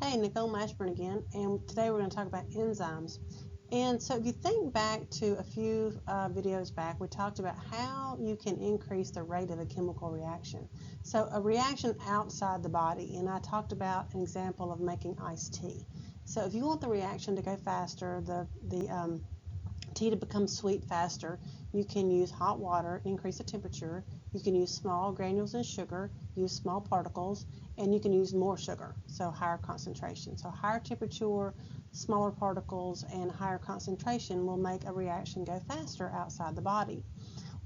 Hey, Nicole Mashburn again, and today we're going to talk about enzymes. And so if you think back to a few videos back, we talked about how you can increase the rate of a chemical reaction. So a reaction outside the body, and I talked about an example of making iced tea. So if you want the reaction to go faster, the tea to become sweet faster, you can use hot water, increase the temperature. You can use small granules of sugar, use small particles, and you can use more sugar, so higher concentration. So higher temperature, smaller particles, and higher concentration will make a reaction go faster outside the body.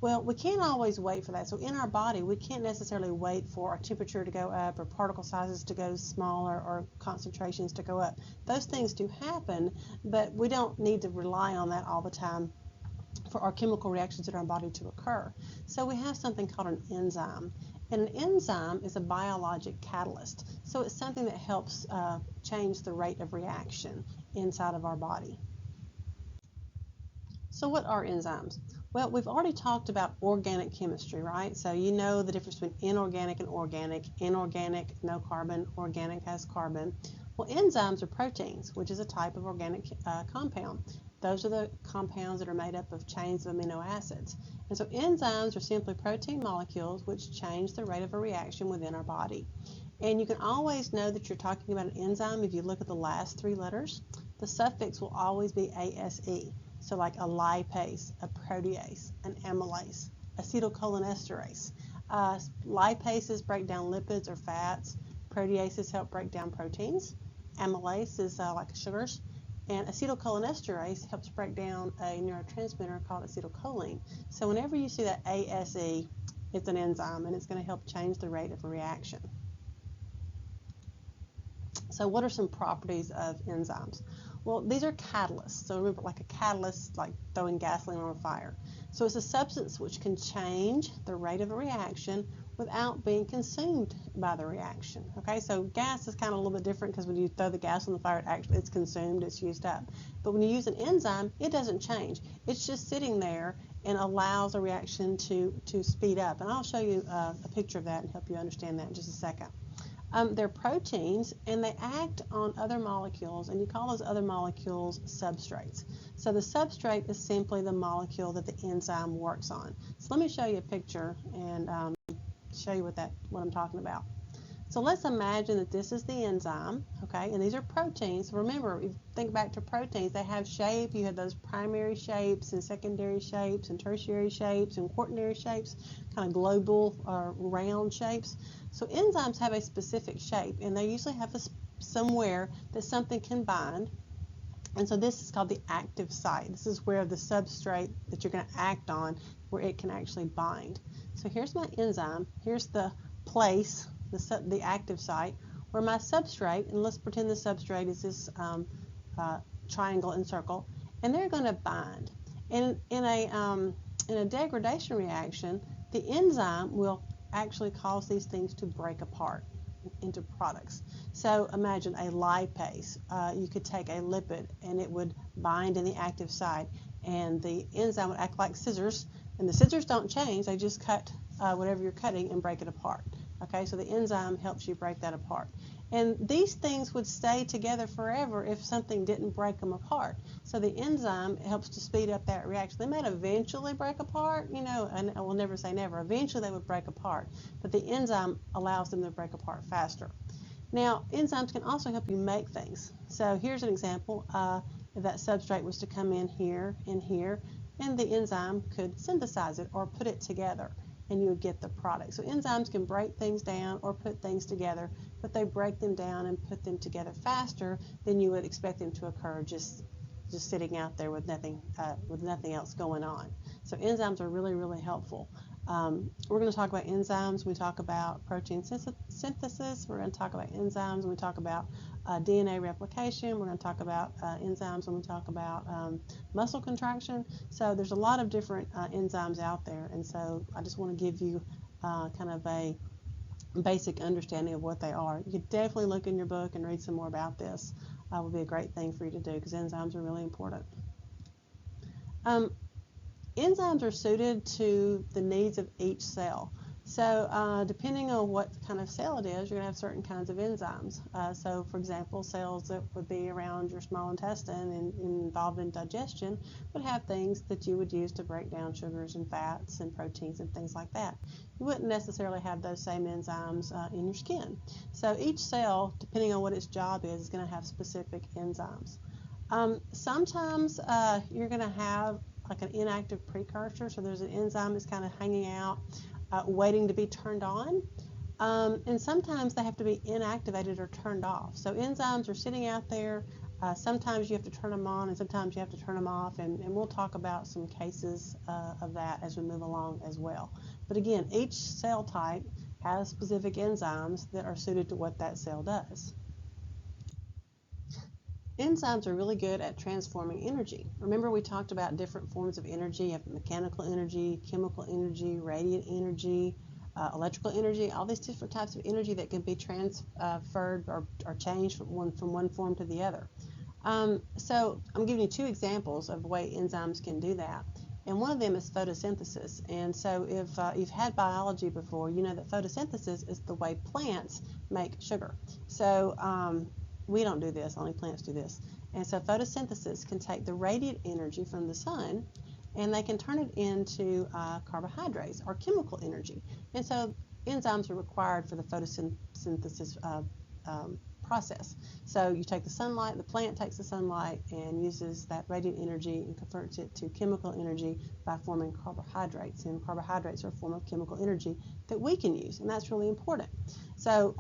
Well, we can't always wait for that. So in our body, we can't necessarily wait for our temperature to go up or particle sizes to go smaller or concentrations to go up. Those things do happen, but we don't need to rely on that all the time for our chemical reactions in our body to occur. So we have something called an enzyme. And an enzyme is a biologic catalyst. So it's something that helps change the rate of reaction inside of our body. So what are enzymes? Well, we've already talked about organic chemistry, right? So you know the difference between inorganic and organic. Inorganic, no carbon. Organic has carbon. Well, enzymes are proteins, which is a type of organic compound. Those are the compounds that are made up of chains of amino acids. And so enzymes are simply protein molecules which change the rate of a reaction within our body. And you can always know that you're talking about an enzyme if you look at the last three letters. The suffix will always be ase. So like a lipase, a protease, an amylase, acetylcholinesterase. Lipases break down lipids or fats. Proteases help break down proteins. Amylase is like sugars. And acetylcholinesterase helps break down a neurotransmitter called acetylcholine. So whenever you see that ASE, it's an enzyme, and it's going to help change the rate of a reaction. So what are some properties of enzymes? Well, these are catalysts. So remember, like a catalyst, like throwing gasoline on a fire. So it's a substance which can change the rate of a reaction without being consumed by the reaction. Okay, so gas is kind of a little bit different because when you throw the gas on the fire, it's consumed, it's used up. But when you use an enzyme, it doesn't change. It's just sitting there and allows a reaction to speed up. And I'll show you a picture of that and help you understand that in just a second. They're proteins, and they act on other molecules, and you call those other molecules substrates. So the substrate is simply the molecule that the enzyme works on. So let me show you a picture and show you what I'm talking about. So let's imagine that this is the enzyme, okay, and these are proteins. Remember, if you think back to proteins, they have shape. You have those primary shapes and secondary shapes and tertiary shapes and quaternary shapes, kind of global or round shapes. So enzymes have a specific shape, and they usually have somewhere that something can bind. And so this is called the active site. This is where the substrate that you're going to act on, where it can actually bind. So here's my enzyme. Here's the place, the active site, where my substrate, and let's pretend the substrate is this triangle and circle, and they're going to bind. And in a degradation reaction, the enzyme will actually cause these things to break apart into products. So imagine a lipase. You could take a lipid and it would bind in the active site, and the enzyme would act like scissors, and the scissors don't change, they just cut whatever you're cutting and break it apart. Okay, so the enzyme helps you break that apart. And these things would stay together forever if something didn't break them apart. So the enzyme helps to speed up that reaction. They might eventually break apart, you know, and I will never say never. Eventually they would break apart, but the enzyme allows them to break apart faster. Now, enzymes can also help you make things. So here's an example. If that substrate was to come in here and here, and the enzyme could synthesize it or put it together, and you would get the product. So enzymes can break things down or put things together, but they break them down and put them together faster than you would expect them to occur just sitting out there with nothing else going on. So enzymes are really, really helpful. We're going to talk about enzymes when we talk about protein synthesis. We're going to talk about enzymes when we talk about DNA replication. We're going to talk about enzymes when we talk about muscle contraction. So there's a lot of different enzymes out there, and so I just want to give you kind of a basic understanding of what they are. You could definitely look in your book and read some more about this. Would be a great thing for you to do because enzymes are really important. Enzymes are suited to the needs of each cell. So depending on what kind of cell it is, you're going to have certain kinds of enzymes. So for example, cells that would be around your small intestine and involved in digestion would have things that you would use to break down sugars and fats and proteins and things like that. You wouldn't necessarily have those same enzymes in your skin. So each cell, depending on what its job is going to have specific enzymes. Sometimes you're going to have like an inactive precursor, so there's an enzyme that's kind of hanging out, waiting to be turned on. And sometimes they have to be inactivated or turned off. So enzymes are sitting out there. Sometimes you have to turn them on and sometimes you have to turn them off, and we'll talk about some cases of that as we move along as well. But again, each cell type has specific enzymes that are suited to what that cell does. Enzymes are really good at transforming energy. Remember, we talked about different forms of energy. You have mechanical energy, chemical energy, radiant energy, electrical energy, all these different types of energy that can be transferred or changed from one form to the other. So I'm giving you two examples of the way enzymes can do that. And one of them is photosynthesis. And so if you've had biology before, you know that photosynthesis is the way plants make sugar. So we don't do this, only plants do this. And so photosynthesis can take the radiant energy from the sun and they can turn it into carbohydrates or chemical energy. And so enzymes are required for the photosynthesis process. So you take the sunlight, the plant takes the sunlight and uses that radiant energy and converts it to chemical energy by forming carbohydrates. And carbohydrates are a form of chemical energy that we can use, and that's really important. So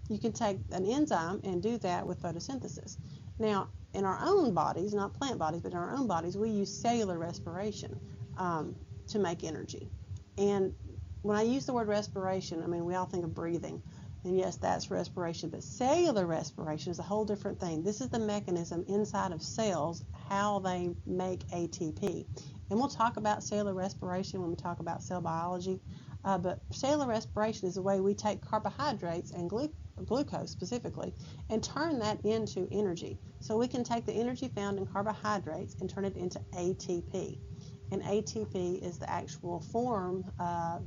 you can take an enzyme and do that with photosynthesis. Now, in our own bodies, not plant bodies, but in our own bodies, we use cellular respiration to make energy. And when I use the word respiration, I mean, we all think of breathing. And yes, that's respiration, but cellular respiration is a whole different thing. This is the mechanism inside of cells, how they make ATP. And we'll talk about cellular respiration when we talk about cell biology. But cellular respiration is the way we take carbohydrates and glucose specifically and turn that into energy. So we can take the energy found in carbohydrates and turn it into ATP. And ATP is the actual form,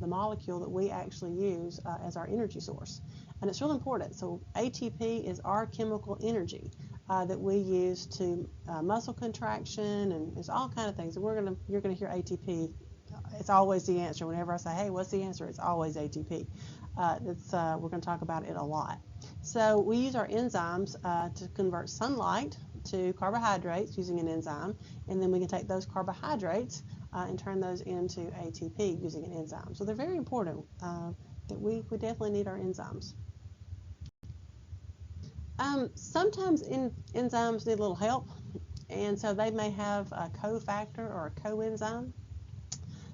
the molecule that we actually use as our energy source. And it's real important. So ATP is our chemical energy that we use to muscle contraction, and there's all kind of things. And you're gonna hear ATP. It's always the answer. Whenever I say, hey, what's the answer? It's always ATP. We're going to talk about it a lot. So we use our enzymes to convert sunlight to carbohydrates using an enzyme, and then we can take those carbohydrates and turn those into ATP using an enzyme. So they're very important. That we definitely need our enzymes. Sometimes enzymes need a little help, and so they may have a cofactor or a coenzyme.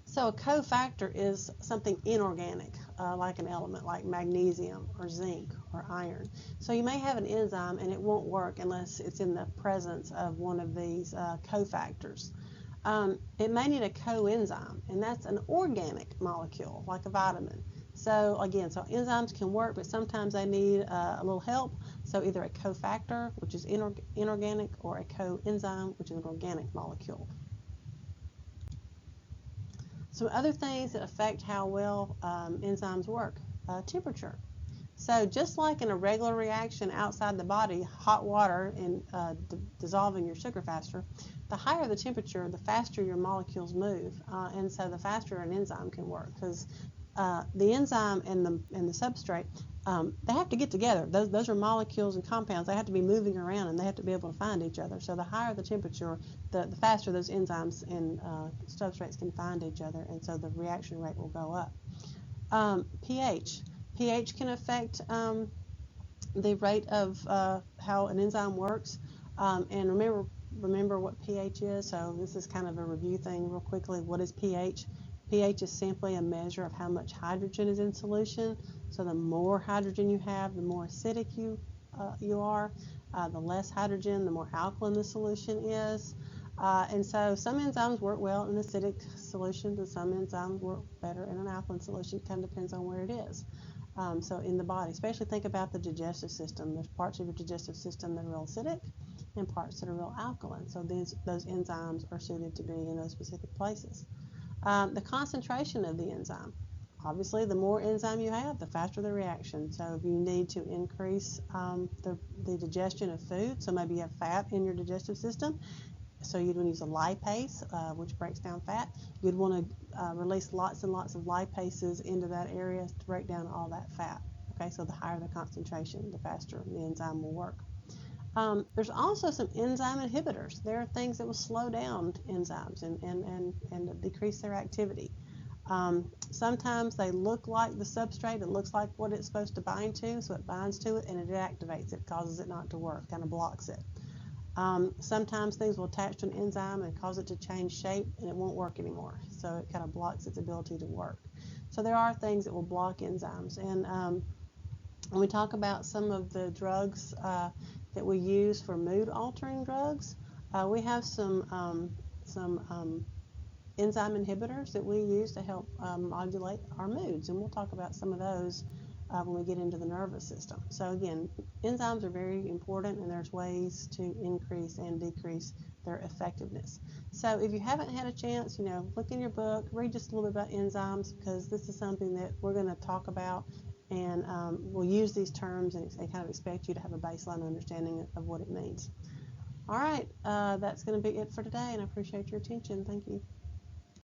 So a cofactor is something inorganic, like an element like magnesium or zinc or iron. So you may have an enzyme and it won't work unless it's in the presence of one of these cofactors. It may need a coenzyme, and that's an organic molecule, like a vitamin. So again, so enzymes can work, but sometimes they need a little help. So either a cofactor, which is inorganic, or a coenzyme, which is an organic molecule. Some other things that affect how well enzymes work. Temperature. So just like in a regular reaction outside the body, hot water and dissolving your sugar faster, the higher the temperature, the faster your molecules move, and so the faster an enzyme can work, because the enzyme and the substrate, they have to get together. Those are molecules and compounds. They have to be moving around and they have to be able to find each other. So the higher the temperature, the faster those enzymes and substrates can find each other, and so the reaction rate will go up. pH. pH can affect the rate of how an enzyme works. And remember what pH is. So this is kind of a review thing real quickly. What is pH? pH is simply a measure of how much hydrogen is in solution. So the more hydrogen you have, the more acidic you are. The less hydrogen, the more alkaline the solution is. And so some enzymes work well in acidic solutions, and some enzymes work better in an alkaline solution. It kind of depends on where it is. So in the body, especially think about the digestive system. There's parts of your digestive system that are real acidic and parts that are real alkaline. So those enzymes are suited to be in those specific places. The concentration of the enzyme. Obviously, the more enzyme you have, the faster the reaction. So if you need to increase the digestion of food, so maybe you have fat in your digestive system, so you'd want to use a lipase, which breaks down fat. You'd want to release lots and lots of lipases into that area to break down all that fat. Okay, so the higher the concentration, the faster the enzyme will work. There's also some enzyme inhibitors. There are things that will slow down enzymes and decrease their activity. Sometimes they look like the substrate, it looks like what it's supposed to bind to, so it binds to it and it deactivates it, causes it not to work, kind of blocks it. Sometimes things will attach to an enzyme and cause it to change shape and it won't work anymore, so it kind of blocks its ability to work. So there are things that will block enzymes, and when we talk about some of the drugs that we use for mood altering drugs, we have some enzyme inhibitors that we use to help modulate our moods, and we'll talk about some of those when we get into the nervous system. So again, enzymes are very important, and there's ways to increase and decrease their effectiveness. So if you haven't had a chance, look in your book, read just a little bit about enzymes, because this is something that we're going to talk about, and we'll use these terms and kind of expect you to have a baseline understanding of what it means. All right, that's going to be it for today, and I appreciate your attention. Thank you.